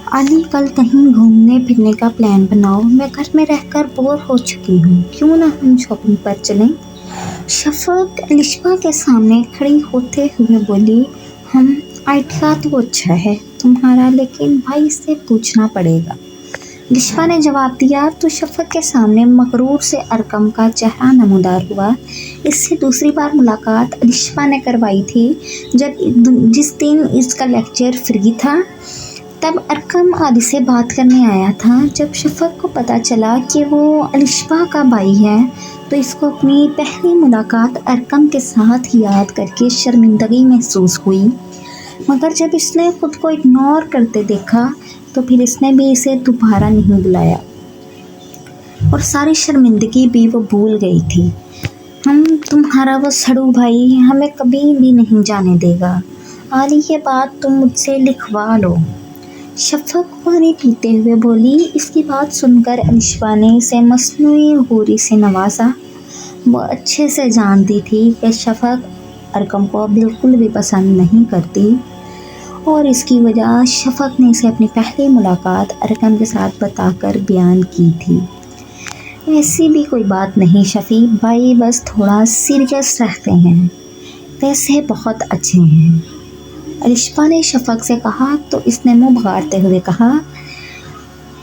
आली, कल कहीं घूमने फिरने का प्लान बनाओ। मैं घर में रहकर बोर हो चुकी हूँ, क्यों ना हम शॉपिंग पर चलें। शफक लिशा के सामने खड़ी होते हुए बोली, हम आइडिया तो अच्छा है तुम्हारा, लेकिन भाई से पूछना पड़ेगा। लिशा ने जवाब दिया तो शफक के सामने मकरूर से अरकम का चेहरा नमूदार हुआ। इससे दूसरी बार मुलाकात लिशा ने करवाई थी जिस दिन इसका लेक्चर फ्री था। तब अरकम आदि से बात करने आया था। जब शफक को पता चला कि वो लिशा का भाई है तो इसको अपनी पहली मुलाकात अरकम के साथ याद करके शर्मिंदगी महसूस हुई, मगर जब इसने खुद को इग्नोर करते देखा तो फिर इसने भी इसे दोबारा नहीं बुलाया और सारी शर्मिंदगी भी वो भूल गई थी। हम तुम्हारा वो सड़ू भाई हमें कभी भी नहीं जाने देगा। आली, ये बात तुम मुझसे लिखवा लो। शफक पानी पीते हुए बोली। इसकी बात सुनकर लिशा ने इसे मसनूई हूरी से नवाजा। वो अच्छे से जानती थी कि शफक अरकम को बिल्कुल भी पसंद नहीं करती और इसकी वजह शफक ने इसे अपनी पहली मुलाकात अरकम के साथ बताकर बयान की थी। ऐसी भी कोई बात नहीं शफी भाई, बस थोड़ा सीरियस रहते हैं, वैसे बहुत अच्छे हैं। लिशा ने शफक से कहा तो इसने मुंह बिगाड़ते हुए कहा,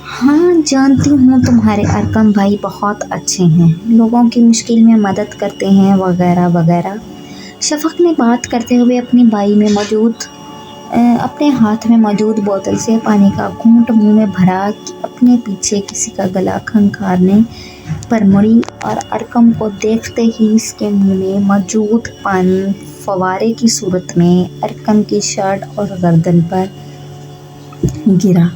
हाँ जानती हूँ तुम्हारे अरकम भाई बहुत अच्छे हैं, लोगों की मुश्किल में मदद करते हैं वगैरह वगैरह। शफक ने बात करते हुए अपने हाथ में मौजूद बोतल से पानी का घूंट मुंह में भरा कि अपने पीछे किसी का गला खंखारने पर मुड़ी और अरकम को देखते ही इसके मुंह में मौजूद पानी फवारे की सूरत में अरकम की शर्ट और गर्दन पर गिरा।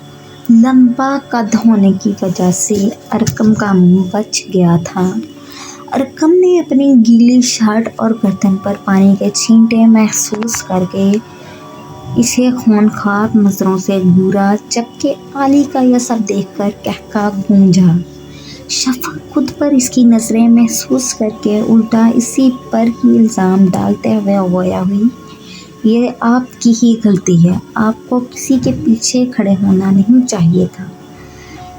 लंबा कद होने की वजह से अरकम का मुंह बच गया था। अरकम ने अपनी गीली शर्ट और गर्दन पर पानी के छींटे महसूस करके इसे खूनखार नजरों से घूरा, जबकि आली का यह सब देखकर कहका गूंजा। शफक खुद पर इसकी नज़रें महसूस करके उल्टा इसी पर ही इल्ज़ाम डालते हुए गोया हुई, ये आपकी ही गलती है, आपको किसी के पीछे खड़े होना नहीं चाहिए था।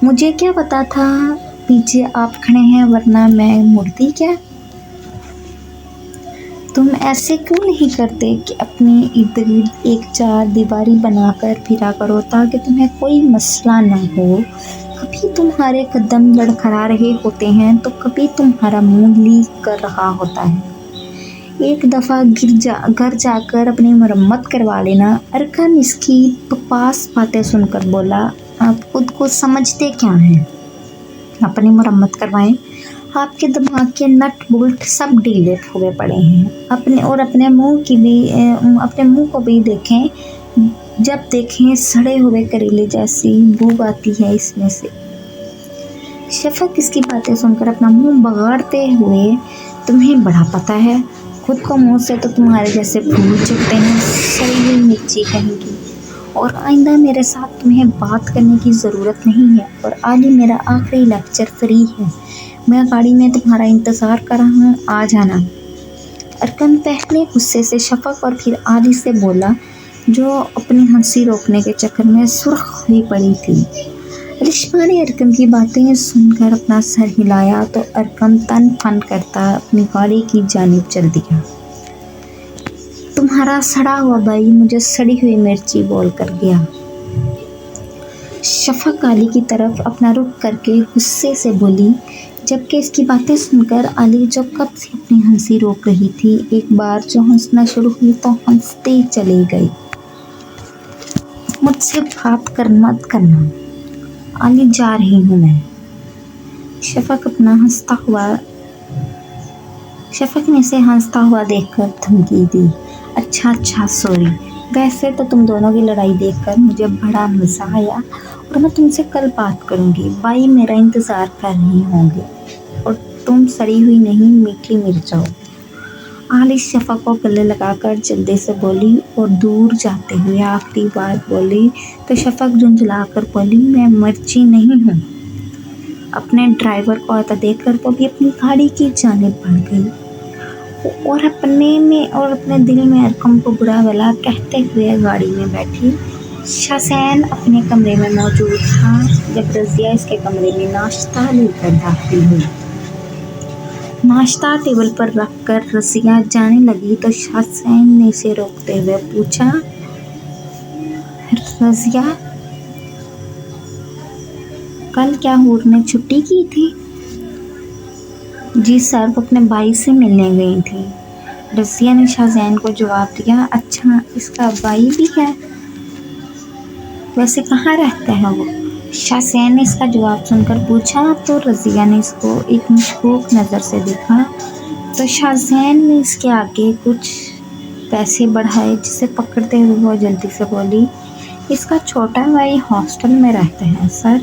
मुझे क्या पता था पीछे आप खड़े हैं, वरना मैं मुड़ती क्या। तुम ऐसे क्यों नहीं करते कि अपनी इर्द गिर्द एक चार दीवारी बनाकर फिरा करो ताकि तुम्हें कोई मसला ना हो। कभी तुम्हारे कदम लड़खड़ा रहे होते हैं तो कभी तुम्हारा मुंह लीक कर रहा होता है। एक दफ़ा घर जाकर अपनी मरम्मत करवा लेना। अरकम इसकी बकवास बातें सुनकर बोला, आप खुद को समझते क्या हैं, अपनी मरम्मत करवाएं। आपके दिमाग के नट बोल्ट सब ढीले हुए पड़े हैं। अपने मुंह को भी देखें, जब देखें सड़े हुए करेले जैसी बू आती है इसमें से। शफक इसकी बातें सुनकर अपना मुंह बगाड़ते हुए, तुम्हें बड़ा पता है, खुद को मुंह से तो तुम्हारे जैसे फूल चुकते हैं, सड़ी हुई मिर्ची कहेंगी। और आइंदा मेरे साथ तुम्हें बात करने की ज़रूरत नहीं है। और आली, मेरा आखिरी लेक्चर फ्री है, मैं गाड़ी में तुम्हारा इंतज़ार कर रहा हूँ, आ जाना। अरकम पहले गुस्से से शफक और फिर आली से बोला, जो अपनी हंसी रोकने के चक्कर में सुर्ख हुई पड़ी थी। लिशा ने अरकम की बातें सुनकर अपना सर हिलाया तो अरकम तन फन करता अपनी गाड़ी की जानिब चल दिया। तुम्हारा सड़ा हुआ भाई मुझे सड़ी हुई मिर्ची बोल कर गया। शफक आली की तरफ अपना रुख करके गुस्से से बोली, जबकि इसकी बातें सुनकर आली जो कब से अपनी हंसी रोक रही थी, एक बार जो हंसना शुरू हुई तो हंसते चली गई। मुझसे बात कर मत करना आली, जा रही हूँ मैं। शफक ने इसे हंसता हुआ देखकर धमकी दी। अच्छा सॉरी, वैसे तो तुम दोनों की लड़ाई देखकर मुझे बड़ा मज़ा आया और मैं तुमसे कल बात करूँगी। भाई मेरा इंतज़ार कर रहे होंगे और तुम सड़ी हुई नहीं मीठी मिर्च हो। आली शफक को गले लगाकर जल्दी से बोली और दूर जाते हुए आखिरी बार बोली तो शफक झुंझलाकर बोली, मैं मिर्ची नहीं हूँ। अपने ड्राइवर को आता देखकर वो भी अपनी गाड़ी की जानिब बढ़ गई और अपने दिल में अरकम को बुरा भला कहते हुए गाड़ी में बैठी शाहज़ैन अपने कमरे में मौजूद था जब रज़िया इसके कमरे में नाश्ता लेकर दाखिल हुई। नाश्ता टेबल पर रखकर रज़िया जाने लगी तो शाहज़ैन ने इसे रोकते हुए पूछा, रज़िया, कल क्या हूर ने छुट्टी की थी? जी सर, वो अपने भाई से मिलने गई थी। रज़िया ने शाहज़ैन को जवाब दिया, अच्छा, इसका भाई भी है? वैसे कहाँ रहता है वो? शाहज़ैन ने इसका जवाब सुनकर पूछा तो रज़िया ने इसको एक मशकूक नज़र से देखा तो शाहज़ैन ने इसके आगे कुछ पैसे बढ़ाए, जिसे पकड़ते हुए वो जल्दी से बोली, इसका छोटा भाई हॉस्टल में रहता है सर,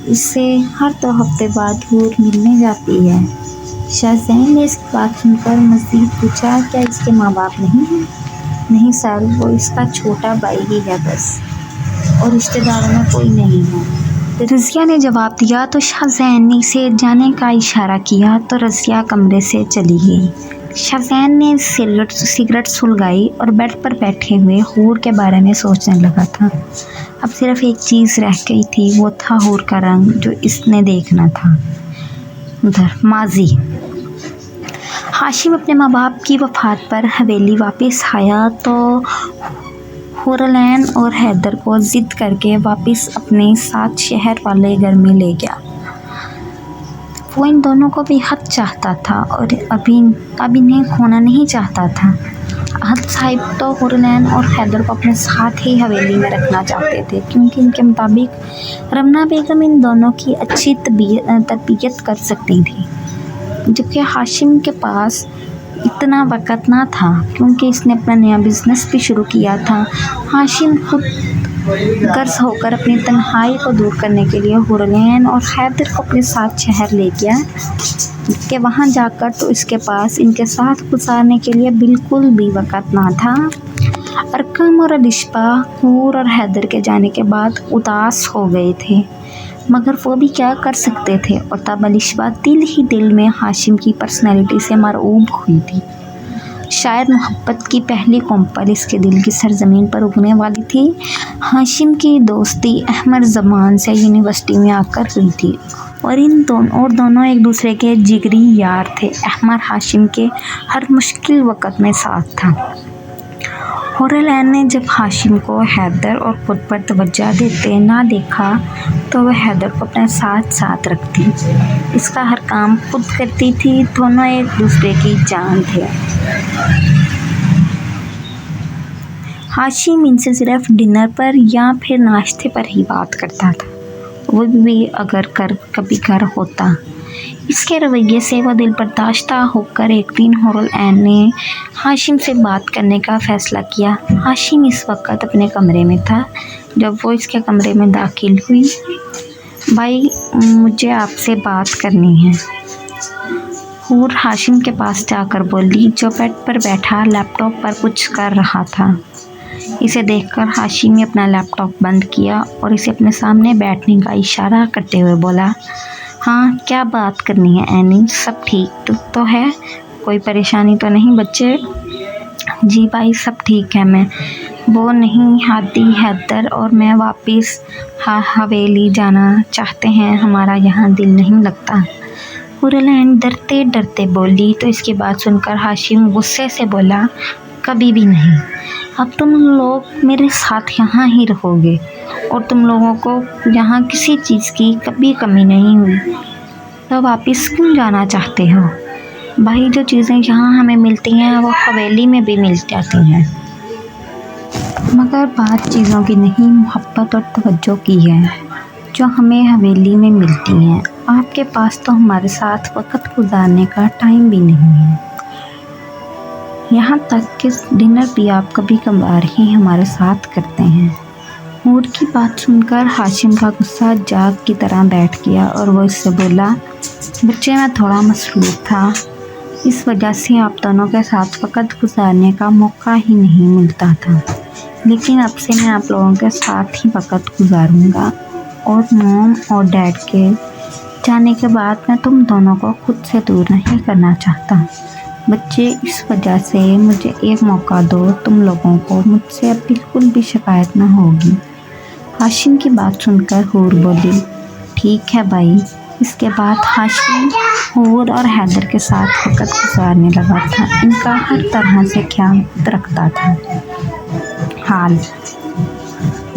इससे हर 2 हफ्ते बाद हूर मिलने जाती है। शाहज़ैन ने इसकी बात सुनकर मज़ीद पूछा, क्या इसके माँ बाप नहीं हैं? नहीं सर, वो इसका छोटा भाई ही है बस, और रिश्तेदारों में कोई नहीं है। रज़िया ने जवाब दिया तो शाहज़ैन ने इसे जाने का इशारा किया तो रज़िया कमरे से चली गई। शाहज़ैन ने सिगरेट सुलगाई और बेड पर बैठे हुए हूर के बारे में सोचने लगा था। अब सिर्फ एक चीज़ रह गई थी, वो था हूर का रंग जो इसने देखना था। उधर माजी हाशिम अपने माँ बाप की वफ़ात पर हवेली वापस आया तो हुरलैन और हैदर को ज़िद करके वापस अपने साथ शहर वाले घर में ले गया। वो इन दोनों को बेहद चाहता था और अभी इन्हें खोना नहीं चाहता था। अहद साहिब तो हुरलैन और हैदर को अपने साथ ही हवेली में रखना चाहते थे, क्योंकि इनके मुताबिक रमना बेगम इन दोनों की अच्छी तरबियत कर सकती थी, जबकि हाशिम के पास इतना वक़्त ना था क्योंकि इसने अपना नया बिज़नेस भी शुरू किया था। हाशिम खुद गर्ज होकर अपनी तन्हाई को दूर करने के लिए हुरलैन और हैदर को अपने साथ शहर ले गया कि वहाँ जाकर तो इसके पास इनके साथ गुजारने के लिए बिल्कुल भी वक़्त ना था। अरकम और अलिशबा हूर और हैदर के जाने के बाद उदास हो गए थे, मगर वो भी क्या कर सकते थे। और तब अलिशबा दिल ही दिल में हाशिम की पर्सनैलिटी से मरऊब हुई थी। शायद मोहब्बत की पहली कोंपल इसके दिल की सरजमीन पर उगने वाली थी। हाशिम की दोस्ती अहमद ज़मान से यूनिवर्सिटी में आकर हुई थी और दोनों एक दूसरे के जिगरी यार थे। अहमद हाशिम के हर मुश्किल वक़्त में साथ था। हुरलैन ने जब हाशिम को हैदर और खुद पर तवज्जो देते ना देखा तो वह हैदर को अपने साथ रखती, इसका हर काम खुद करती थी। दोनों एक दूसरे की जान थे। हाशिम इनसे सिर्फ डिनर पर या फिर नाश्ते पर ही बात करता था, वो भी अगर कभी घर होता। इसके रवैये से वह दिल बर्दाश्त होकर एक दिन हुरलैन ने हाशिम से बात करने का फ़ैसला किया। हाशिम इस वक्त अपने कमरे में था जब वो इसके कमरे में दाखिल हुई। भाई, मुझे आपसे बात करनी है, हूर हाशिम के पास जाकर बोली, जो बेड पर बैठा लैपटॉप पर कुछ कर रहा था। इसे देखकर हाशिम ने अपना लैपटॉप बंद किया और इसे अपने सामने बैठने का इशारा करते हुए बोला, हाँ, क्या बात करनी है एनी? सब ठीक तो है? कोई परेशानी तो नहीं बच्चे? जी भाई, सब ठीक है। मैं वो नहीं, हादी, हैदर और मैं वापस हवेली जाना चाहते हैं, हमारा यहाँ दिल नहीं लगता। हुरलैन डरते डरते बोली तो इसकी बात सुनकर हाशिम गुस्से से बोला, कभी भी नहीं। अब तुम लोग मेरे साथ यहाँ ही रहोगे और तुम लोगों को यहाँ किसी चीज़ की कभी कमी नहीं हुई, तो वापस क्यों जाना चाहते हो? भाई, जो चीज़ें यहाँ हमें मिलती हैं वो हवेली में भी मिल जाती हैं, मगर बात चीज़ों की नहीं, मोहब्बत और तवज्जो की है जो हमें हवेली में मिलती हैं। आपके पास तो हमारे साथ वक़्त गुजारने का टाइम भी नहीं है, यहाँ तक कि डिनर भी आप कभी कभार ही हमारे साथ करते हैं। हूर की बात सुनकर हाशिम का गुस्सा जाग की तरह बैठ गया और वो इससे बोला, बच्चे, मैं थोड़ा मसरूफ़ था, इस वजह से आप दोनों के साथ वक़्त गुजारने का मौका ही नहीं मिलता था, लेकिन अब से मैं आप लोगों के साथ ही वक़्त गुजारूंगा और मॉम और डैड के जाने के बाद मैं तुम दोनों को खुद से दूर नहीं करना चाहता। बच्चे, इस वजह से मुझे एक मौका दो, तुम लोगों को मुझसे अब बिल्कुल भी शिकायत ना होगी। हाशिम की बात सुनकर हूर बोली, ठीक है भाई। इसके बाद हाशिम हूर और हैदर के साथ वक्त गुजारने लगा था। इनका हर तरह से ख्याल रखता था। हाल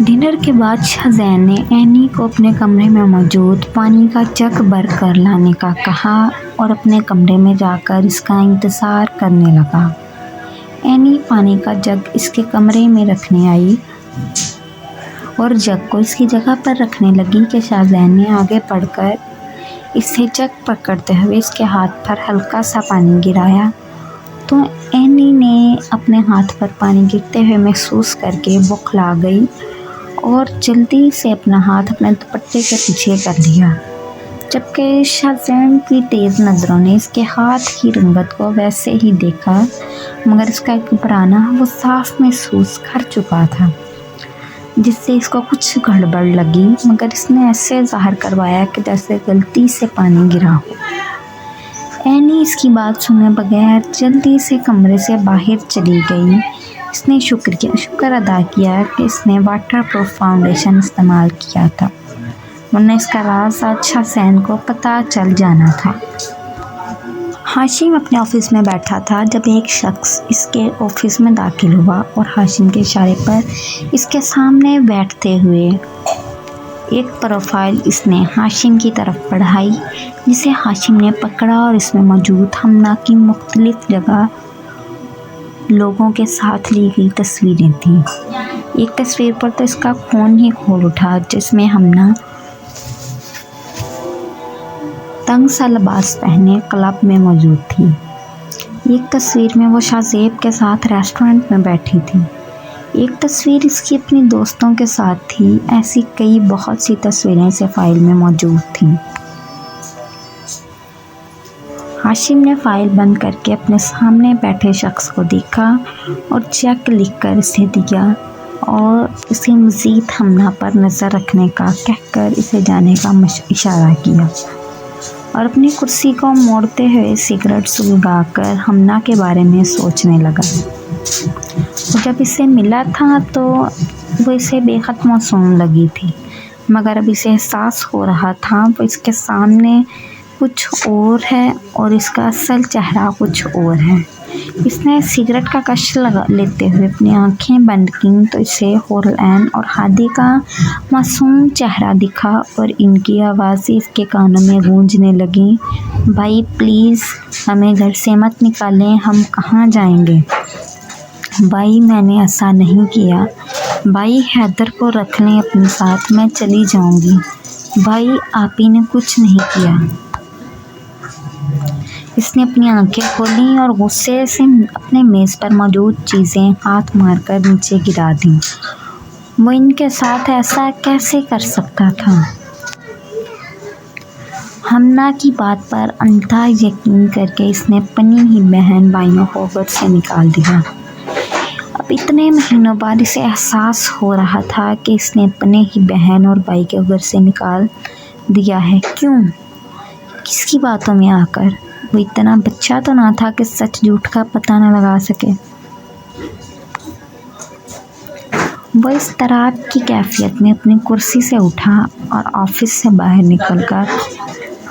डिनर के बाद शाहजैन ने एनी को अपने कमरे में मौजूद पानी का जग भर कर लाने का कहा और अपने कमरे में जाकर इसका इंतज़ार करने लगा। एनी पानी का जग इसके कमरे में रखने आई और जग को इसकी जगह पर रखने लगी कि शाहजैन ने आगे बढ़कर इसे जग पकड़ते हुए इसके हाथ पर हल्का सा पानी गिराया तो एनी ने अपने हाथ पर पानी गिरते हुए महसूस करके बौखला गई और जल्दी से अपना हाथ अपने दुपट्टे के पीछे कर लिया, जबकि शाहजैन की तेज़ नज़रों ने इसके हाथ की रंगत को वैसे ही देखा, मगर इसका घबराना वो साफ महसूस कर चुका था, जिससे इसको कुछ गड़बड़ लगी, मगर इसने ऐसे ज़ाहिर करवाया कि जैसे गलती से पानी गिरा हो। एनी इसकी बात सुने बगैर जल्दी से कमरे से बाहर चली गई। इसने शुक्र अदा किया कि इसने वाटर प्रूफ फाउंडेशन इस्तेमाल किया था, वरना इसका राज आज शाहजैन को पता चल जाना था। हाशिम अपने ऑफिस में बैठा था जब एक शख्स इसके ऑफिस में दाखिल हुआ और हाशिम के इशारे पर इसके सामने बैठते हुए एक प्रोफाइल इसने हाशिम की तरफ बढ़ाई, जिसे हाशिम ने पकड़ा और इसमें मौजूद हमना की मुख्तलिफ जगह लोगों के साथ ली गई तस्वीरें थीं। एक तस्वीर पर तो इसका खून ही खोल उठा, जिसमें हमना तंग सा लिबास पहने क्लब में मौजूद थी। एक तस्वीर में वो शाहजेब के साथ रेस्टोरेंट में बैठी थी। एक तस्वीर इसकी अपनी दोस्तों के साथ थी। ऐसी कई बहुत सी तस्वीरें इस फाइल में मौजूद थीं। हाशिम ने फाइल बंद करके अपने सामने बैठे शख्स को देखा और चेक लिखकर इसे दिया और इसे मज़ीद हमना पर नज़र रखने का कहकर इसे जाने का इशारा किया और अपनी कुर्सी को मोड़ते हुए सिगरेट सुलगाकर हमना के बारे में सोचने लगा। जब इसे मिला था तो वो इसे बेहद मासूम लगी थी, मगर अब इसे एहसास हो रहा था वो इसके सामने कुछ और है और इसका असल चेहरा कुछ और है। इसने सिगरेट का कश लगा लेते हुए अपनी आंखें बंद की तो इसे हुरैन और हादी का मासूम चेहरा दिखा और इनकी आवाज़ें इसके कानों में गूंजने लगी। भाई प्लीज़ हमें घर से मत निकालें, हम कहाँ जाएंगे? भाई मैंने ऐसा नहीं किया। भाई हैदर को रख लें अपने साथ, मैं चली जाऊंगी। भाई आप ही ने कुछ नहीं किया। इसने अपनी आंखें खोली और गुस्से से अपने मेज़ पर मौजूद चीज़ें हाथ मारकर नीचे गिरा दी। वो इनके साथ ऐसा कैसे कर सकता था? हमना की बात पर अंधा यकीन करके इसने अपनी ही बहन भाइयों को घर से निकाल दिया। अब इतने महीनों बाद इसे एहसास हो रहा था कि इसने अपने ही बहन और भाई के घर से निकाल दिया है। क्यों? किसकी बातों में आकर? वो इतना बच्चा तो ना था कि सच झूठ का पता न लगा सके। वो इस तरह की कैफियत में अपनी कुर्सी से उठा और ऑफिस से बाहर निकलकर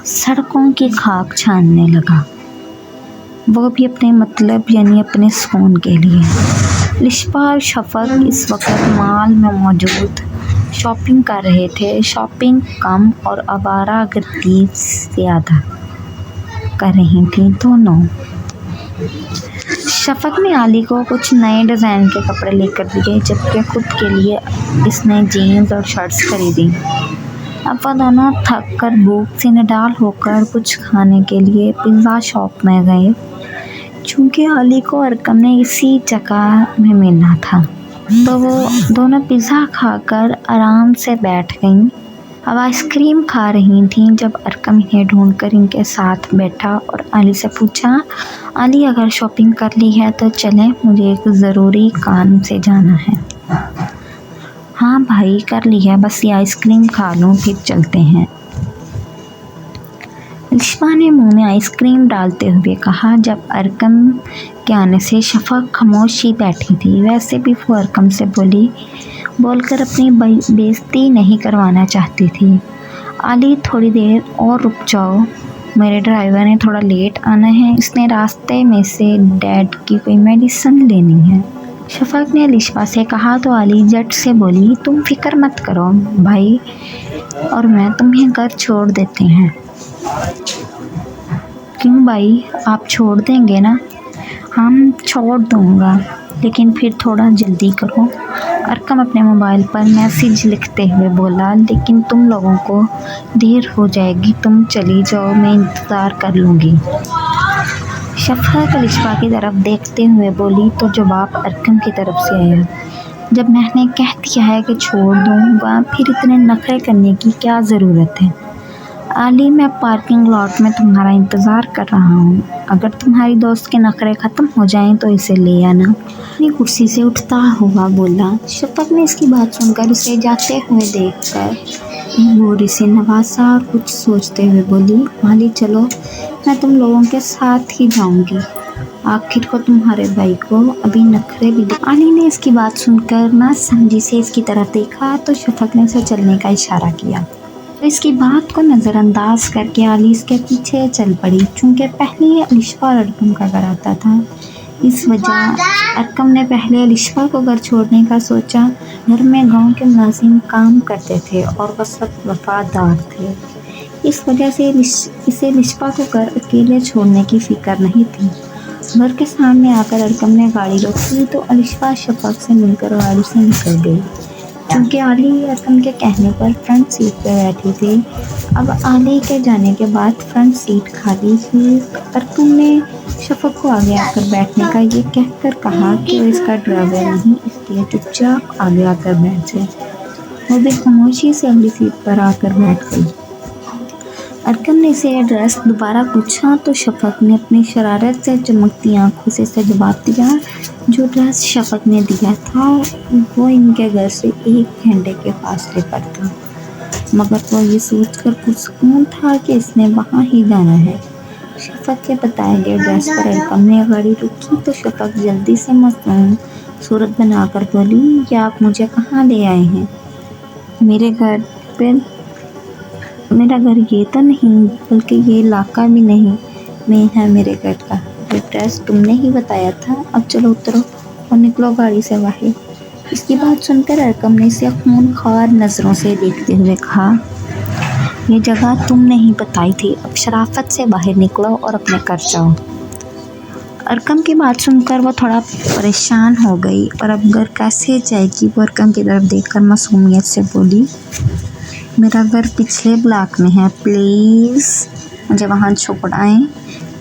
सड़कों की खाक छानने लगा, वो भी अपने मतलब यानी अपने सुकून के लिए। लिशपा और शफक इस वक्त मॉल में मौजूद शॉपिंग कर रहे थे। शॉपिंग कम और आवारागर्दी ज़्यादा कर रही थी दोनों। शफक ने आली को कुछ नए डिज़ाइन के कपड़े लेकर दिए, जबकि खुद के लिए इसने जीन्स और शर्ट्स खरीदी। अब वह दोनों थक कर भूख से निडाल होकर कुछ खाने के लिए पिज़्ज़ा शॉप में गए, चूँकि आली को अरकम ने इसी जगह में मिलना था, तो वो दोनों पिज़्ज़ा खाकर आराम से बैठ गईं। अब आइसक्रीम खा रही थीं जब अरकम इन्हें ढूंढकर इनके साथ बैठा और आली से पूछा, आली अगर शॉपिंग कर ली है तो चलें, मुझे एक ज़रूरी काम से जाना है। हाँ भाई कर ली है, बस ये आइसक्रीम खा लूँ फिर चलते हैं। लिशपा ने मुंह में आइसक्रीम डालते हुए कहा। जब अरकम के आने से शफक खामोशी बैठी थी, वैसे भी वो अरकम से बोली, بول کر اپنی بےعزتی نہیں کروانا چاہتی تھی۔ علی تھوڑی دیر اور رک جاؤ، میرے ڈرائیور نے تھوڑا لیٹ آنا ہے، اس نے راستے میں سے ڈیڈ کی کوئی میڈیسن لینی ہے۔ شفق نے الشفا سے کہا تو علی جٹ سے بولی تم فکر مت کرو بھائی اور میں تمہیں گھر چھوڑ دیتے ہیں۔ کیوں بھائی آپ چھوڑ دیں گے نا؟ ہم چھوڑ دوں گا لیکن پھر تھوڑا جلدی کرو۔ ارقم اپنے موبائل پر میسج لکھتے ہوئے بولا لیکن تم لوگوں کو دیر ہو جائے گی، تم چلی جاؤ، میں انتظار کر لوں گی۔ شفق الشفا کی طرف دیکھتے ہوئے بولی تو جواب ارقم کی طرف سے آیا، جب میں نے کہہ دیا ہے کہ چھوڑ دوں گا پھر اتنے نخرے کرنے کی کیا ضرورت ہے؟ علی میں پارکنگ لاٹ میں تمہارا انتظار کر رہا ہوں، اگر تمہاری دوست کے نخرے ختم ہو جائیں تو اسے لے آنا۔ اپنی کرسی سے اٹھتا ہوا بولا۔ شفق نے اس کی بات سن کر اسے جاتے ہوئے دیکھ کر غوری سے نوازا اور کچھ سوچتے ہوئے بولی علی چلو میں تم لوگوں کے ساتھ ہی جاؤں گی، آخر کو تمہارے بھائی کو ابھی نخرے بھی علی نے اس کی بات سن کر نہ سمجھی سے اس کی طرف دیکھا تو شفق نے اسے چلنے کا اشارہ کیا۔ اس کی بات کو نظر انداز کر کے علی اس کے پیچھے چل پڑی۔ چونکہ پہلے الشفا اور ارقم کا گھر آتا تھا، اس وجہ ارقم نے پہلے الشفا کو گھر چھوڑنے کا سوچا۔ گھر میں گاؤں کے ملازم کام کرتے تھے اور وہ سب وفادار تھے، اس وجہ سے اسے الشفا کو گھر اکیلے چھوڑنے کی فکر نہیں تھی۔ گھر کے سامنے آ کر ارقم نے گاڑی روکی تو الشفا شفق سے مل کر گاڑی سے نکل گئی۔ چونکہ علی ارقم کے کہنے پر فرنٹ سیٹ پہ بیٹھی تھی، اب علی کے جانے کے بعد فرنٹ سیٹ خالی تھی۔ ارقم نے شفق کو آگے آ کر بیٹھنے کا یہ کہہ کر کہا کہ وہ اس کا ڈرائیور نہیں، اس لیے چپ چاپ آگے آ کر بیٹھ جائے۔ وہ بھی خاموشی سے اگلی سیٹ پر آ کر بیٹھ گئی۔ ارقم نے اسے ایڈریس دوبارہ پوچھا تو شفق نے اپنی شرارت سے چمکتی آنکھوں سے اسے جواب دیا۔ جو ایڈریس شفق نے دیا تھا وہ ان کے گھر سے 1 گھنٹے کے فاصلے پر تھا، مگر وہ یہ سوچ کر پرسکون تھا کہ اس نے وہاں ہی جانا ہے۔ شفق کے بتائے گئے ایڈریس پر ارقم نے گاڑی روکی تو شفق جلدی سے مصنوعی صورت بنا کر بولی یہ آپ مجھے کہاں لے آئے ہیں؟ میرے گھر پہ میرا گھر یہ تو نہیں، بلکہ یہ علاقہ بھی نہیں میں ہے میرے گھر کا، ایڈریس تم نے ہی بتایا تھا، اب چلو اترو اور نکلو گاڑی سے باہر۔ اس کی بات سن کر ارقم نے اسے خونخوار نظروں سے دیکھتے ہوئے کہا یہ جگہ تم نے ہی بتائی تھی، اب شرافت سے باہر نکلو اور اپنے گھر جاؤ۔ ارقم کی بات سن کر وہ تھوڑا پریشان ہو گئی اور اب گھر کیسے جائے گی؟ وہ ارقم کی طرف دیکھ کر معصومیت سے بولی میرا گھر پچھلے بلاک میں ہے، پلیز مجھے وہاں چھوڑائیں۔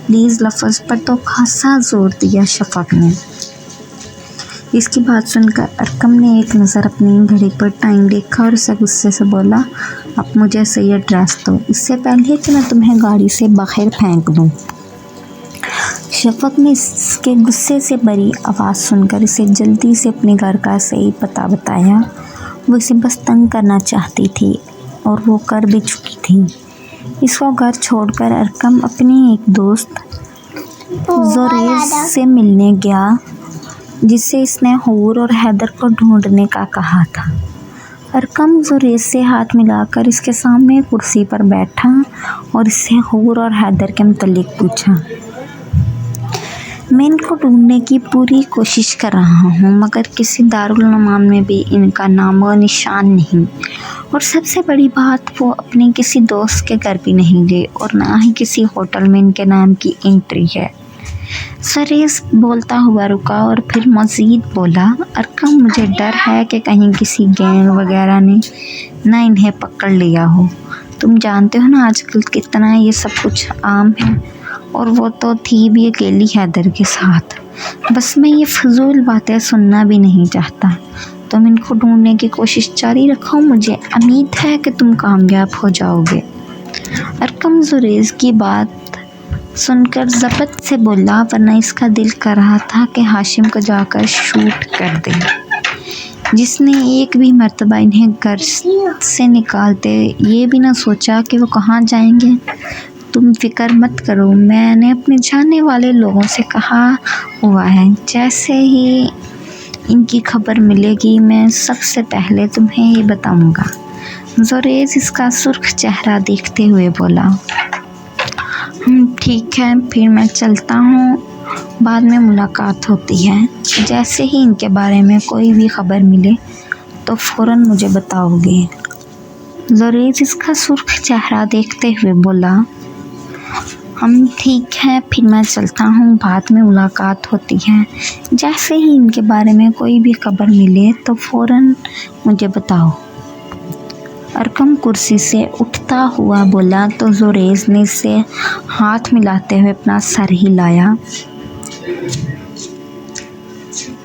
پلیز لفظ پر تو خاصا زور دیا شفق نے۔ اس کی بات سن کر ارقم نے ایک نظر اپنی گھڑی پر ٹائم دیکھا اور اسے غصے سے بولا اب مجھے صحیح ایڈریس دو، اس سے پہلے کہ میں تمہیں گاڑی سے باہر پھینک دوں۔ شفق نے اس کے غصے سے بھری آواز سن کر اسے جلدی سے اپنے گھر کا صحیح پتہ بتایا۔ وہ اسے بس تنگ کرنا چاہتی تھی اور وہ کر بھی چکی تھی۔ اس کو گھر چھوڑ کر ارقم اپنی ایک دوست زوریز سے ملنے گیا جسے اس نے حور اور حیدر کو ڈھونڈنے کا کہا تھا۔ ارقم زوریز سے ہاتھ ملا کر اس کے سامنے کرسی پر بیٹھا اور اس سے حور اور حیدر کے متعلق پوچھا۔ میں ان کو ڈھونڈنے کی پوری کوشش کر رہا ہوں مگر کسی دارالمعام میں بھی ان کا نام و نشان نہیں، اور سب سے بڑی بات وہ اپنے کسی دوست کے گھر بھی نہیں گئے اور نہ ہی کسی ہوٹل میں ان کے نام کی انٹری ہے۔ زوریز بولتا ہوا رکا اور پھر مزید بولا ارقم مجھے ڈر ہے کہ کہیں کسی گینگ وغیرہ نے نہ انہیں پکڑ لیا ہو، تم جانتے ہو نا آج کل کتنا یہ سب کچھ عام ہے، اور وہ تو تھی بھی اکیلی حیدر کے ساتھ۔ بس میں یہ فضول باتیں سننا بھی نہیں چاہتا، تم ان کو ڈھونڈنے کی کوشش جاری رکھو، مجھے امید ہے کہ تم کامیاب ہو جاؤ گے۔ ارقم زوریز کی بات سن کر ضبط سے بولا ورنہ اس کا دل کر رہا تھا کہ ہاشم کو جا کر شوٹ کر دے، جس نے ایک بھی مرتبہ انہیں گھر سے نکالتے یہ بھی نہ سوچا کہ وہ کہاں جائیں گے۔ تم فکر مت کرو، میں نے اپنے جاننے والے لوگوں سے کہا ہوا ہے، جیسے ہی ان کی خبر ملے گی میں سب سے پہلے تمہیں ہی بتاؤں گا۔ زوریز اس کا سرخ چہرہ دیکھتے ہوئے بولا۔ ٹھیک ہے، پھر میں چلتا ہوں، بعد میں ملاقات ہوتی ہے۔ جیسے ہی ان کے بارے میں کوئی بھی خبر ملے تو فوراً مجھے بتاؤ گے۔ زوریز اس کا سرخ چہرہ دیکھتے ہوئے بولا۔ ٹھیک ہے، پھر میں چلتا ہوں، بعد میں ملاقات ہوتی ہے۔ جیسے ہی ان کے بارے میں کوئی بھی خبر ملے تو فوراً مجھے بتاؤ۔ ارقم کرسی سے اٹھتا ہوا بولا تو زوریز نے اسے ہاتھ ملاتے ہوئے اپنا سر ہلایا۔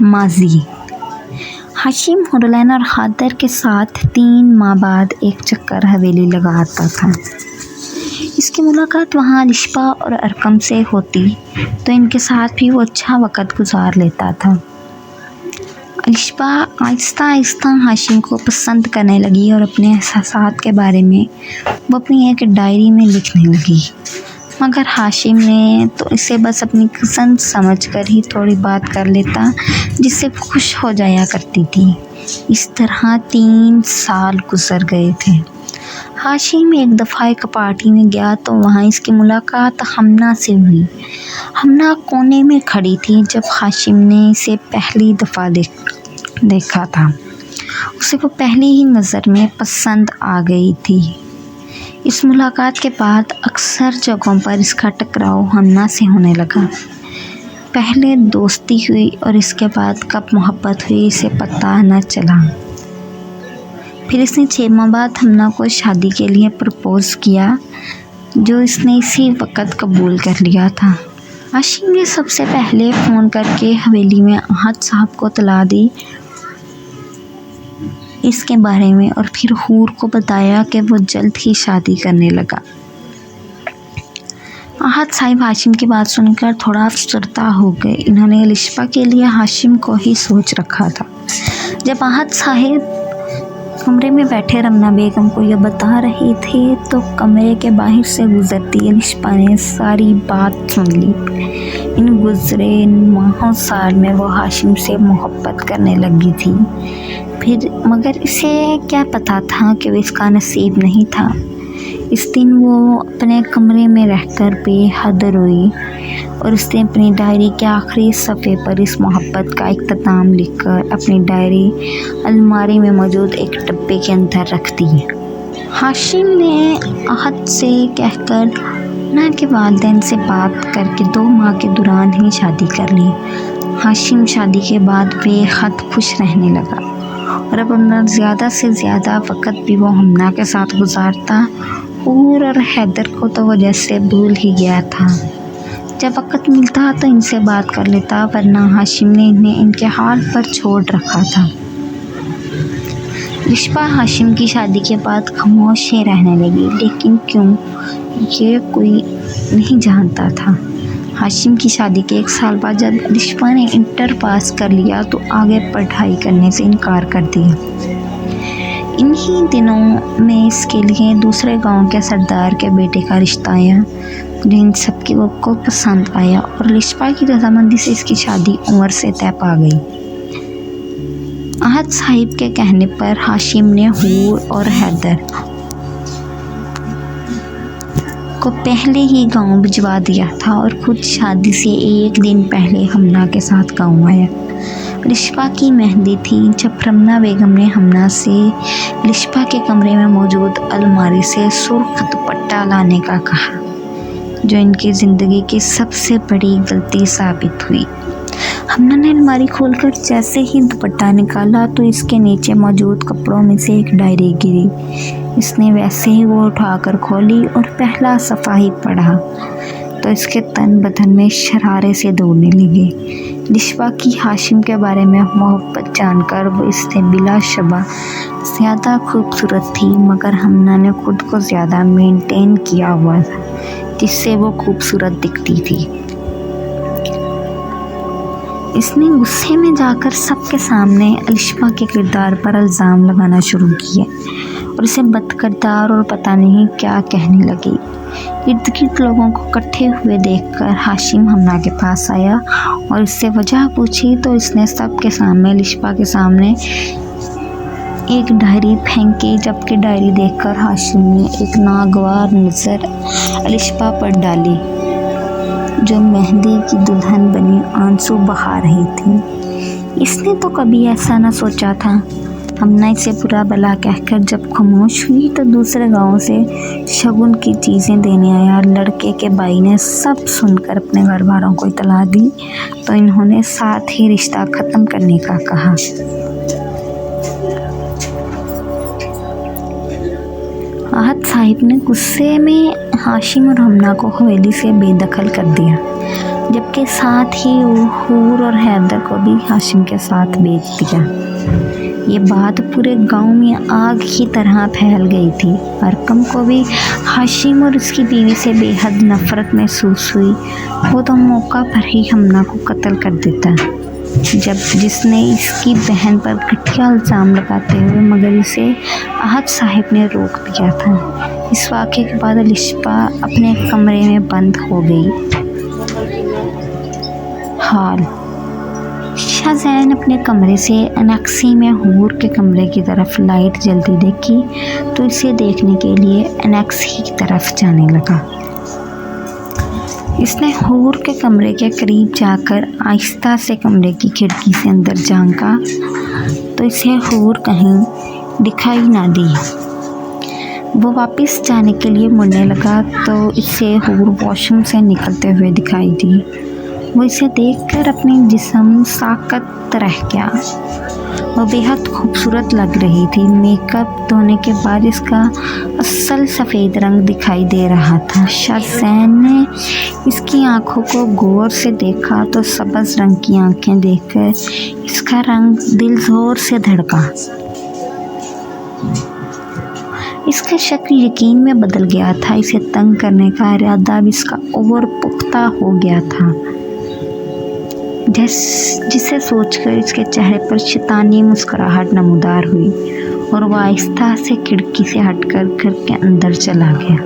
ماضی: ہاشم ہرلین اور حیدر کے ساتھ 3 ماہ بعد ایک چکر حویلی لگاتا تھا۔ اس کی ملاقات وہاں الشبا اور ارقم سے ہوتی تو ان کے ساتھ بھی وہ اچھا وقت گزار لیتا تھا۔ الشبا آہستہ آہستہ ہاشم کو پسند کرنے لگی اور اپنے احساسات کے بارے میں وہ اپنی ایک ڈائری میں لکھنے لگی، مگر ہاشم نے تو اسے بس اپنی کزن سمجھ کر ہی تھوڑی بات کر لیتا جس سے وہ خوش ہو جایا کرتی تھی۔ اس طرح 3 سال گزر گئے تھے۔ ہاشم ایک دفعہ ایک پارٹی میں گیا تو وہاں اس کی ملاقات ہمنا سے ہوئی۔ ہمنا کونے میں کھڑی تھی جب ہاشم نے اسے پہلی دفعہ دیکھا تھا۔ اسے وہ پہلی ہی نظر میں پسند آ گئی تھی۔ اس ملاقات کے بعد اکثر جگہوں پر اس کا ٹکراؤ ہمنا سے ہونے لگا۔ پہلے دوستی ہوئی اور اس کے بعد کب محبت ہوئی اسے پتہ نہ چلا۔ پھر اس نے 6 ماہ بعد ہمنا کو شادی کے لیے پرپوز کیا، جو اس نے اسی وقت قبول کر لیا تھا۔ ہاشم نے سب سے پہلے فون کر کے حویلی میں احد صاحب کو اطلاع دی اس کے بارے میں، اور پھر حور کو بتایا کہ وہ جلد ہی شادی کرنے لگا۔ احد صاحب ہاشم کی بات سن کر تھوڑا افسردہ ہو گئے۔ انہوں نے الشبا کے لیے ہاشم کو ہی سوچ رکھا تھا۔ جب احد صاحب کمرے میں بیٹھے رمنا بیگم کو یہ بتا رہے تھے تو کمرے کے باہر سے گزرتی الشبا نے ساری بات سن لی۔ ان گزرے ماہوں سال میں وہ ہاشم سے محبت کرنے لگی تھی، مگر اسے کیا پتا تھا کہ وہ اس کا نصیب نہیں تھا۔ اس دن وہ اپنے کمرے میں رہ کر بے حد روئی اور اس نے اپنی ڈائری کے آخری صفحے پر اس محبت کا اختتام لکھ کر اپنی ڈائری الماری میں موجود ایک ڈبے کے اندر رکھ دی۔ ہاشم نے احد سے کہہ کر ان کے والدین سے بات کر کے 2 ماہ کے دوران ہی شادی کر لی۔ ہاشم شادی کے بعد بے حد خوش رہنے لگا اور اب اپنا زیادہ سے زیادہ وقت بھی وہ ہمنا کے ساتھ گزارتا۔ حور اور حیدر کو تو وہ جیسے بھول ہی گیا تھا۔ جب وقت ملتا تو ان سے بات کر لیتا، ورنہ ہاشم نے انہیں ان کے حال پر چھوڑ رکھا تھا۔ الشبا ہاشم کی شادی کے بعد خاموش ہی رہنے لگی، لیکن کیوں یہ کوئی نہیں جانتا تھا۔ ہاشم کی شادی کے 1 سال بعد جب الشبا نے انٹر پاس کر لیا تو آگے پڑھائی کرنے سے انکار کر دیا۔ انہی دنوں میں اس کے لیے دوسرے گاؤں کے سردار کے بیٹے کا رشتہ آیا جو ان سب کو پسند آیا اور الشبا کی رضامندی سے اس کی شادی عمر سے طے پا گئی۔ احد صاحب کے کہنے پر ہاشم نے حور اور حیدر کو پہلے ہی گاؤں بھجوا دیا تھا اور خود شادی سے 1 دن پہلے ہمنا کے ساتھ گاؤں آیا۔ الشبا کی مہندی تھی جب رمنا بیگم نے ہمنا سے الشبا کے کمرے میں موجود الماری سے سرخ دوپٹہ لانے کا کہا، جو ان کی زندگی کی سب سے بڑی غلطی ثابت ہوئی۔ ہمنا نے الماری کھول کر جیسے ہی دوپٹہ نکالا تو اس کے نیچے موجود کپڑوں میں سے ایک ڈائری گری۔ اس نے ویسے ہی وہ اٹھا کر کھولی اور پہلا صفحہ ہی پڑھا تو اس کے تن بدن میں شرارے سے دوڑنے لگے۔ الشبا کی ہاشم کے بارے میں محبت جان کر وہ اس سے بلا شبہ زیادہ خوبصورت تھی، مگر ہمنا نے خود کو زیادہ مینٹین کیا ہوا تھا جس سے وہ خوبصورت دکھتی تھی۔ اس نے غصے میں جا کر سب کے سامنے الشبا کے کردار پر الزام لگانا شروع کیے और उसे बदकिरदार और पता नहीं क्या कहने लगी। इर्द गिर्द लोगों को इकट्ठे हुए देखकर हाशिम हमना के पास आया और इससे वजह पूछी तो इसने सबके सामने लिशपा के सामने एक डायरी फेंकी, जबकि डायरी देखकर हाशिम ने एक नागवार नज़र लिशपा पर डाली जो मेहंदी की दुल्हन बनी आंसू बहा रही थी। इसने तो कभी ऐसा न सोचा था। हमना इसे बुरा भला कहकर जब खामोश हुई तो दूसरे गांव से शगुन की चीज़ें देने आया। लड़के के भाई ने सब सुनकर अपने घर वालों को इतला दी तो इन्होंने साथ ही रिश्ता ख़त्म करने का कहा। आहत साहिब ने गुस्से में हाशिम और हमना को हवेली से बेदखल कर दिया, जबकि साथ ही हूर और हैदर को भी हाशिम के साथ बेच दिया। ये बात पूरे गांव में आग की तरह फैल गई थी। अरकम को भी हाशिम और उसकी बीवी से बेहद नफरत महसूस हुई। वो तो मौका पर ही हमना को कत्ल कर देता जिसने इसकी बहन पर घटिया इल्ज़ाम लगाते हुए मगर इसे आहत साहिब ने रोक दिया था। इस वाक़े के बाद लिशपा अपने कमरे में बंद हो गई। हाल शाहज़ैन अपने कमरे से अनक्सी में हूर के कमरे की तरफ लाइट जलती देखी तो इसे देखने के लिए अनक्सी की तरफ जाने लगा। इसने हूर के कमरे के करीब जाकर आहिस्ता से कमरे की खिड़की से अंदर झांका तो इसे हूर कहीं दिखाई ना दी। वो वापस जाने के लिए मुड़ने लगा तो इसे हूर वॉशरूम से निकलते हुए दिखाई दी। वो इसे देखकर अपने जिस्म साकत रह गया। वो बेहद खूबसूरत लग रही थी। मेकअप धोने के बाद इसका असल सफ़ेद रंग दिखाई दे रहा था। शाहज़ैन ने इसकी आंखों को गौर से देखा तो सब्ज़ रंग की आंखें देखकर इसका रंग दिल जोर से धड़का। इसका शक्ल यकीन में बदल गया था। इसे तंग करने का इरादा भी इसका और पुख्ता हो गया था, जिसे सोचकर इसके चेहरे पर शैतानी मुस्कुराहट नमूदार हुई और वह आहिस्ता से खिड़की से हटकर घर के अंदर चला गया।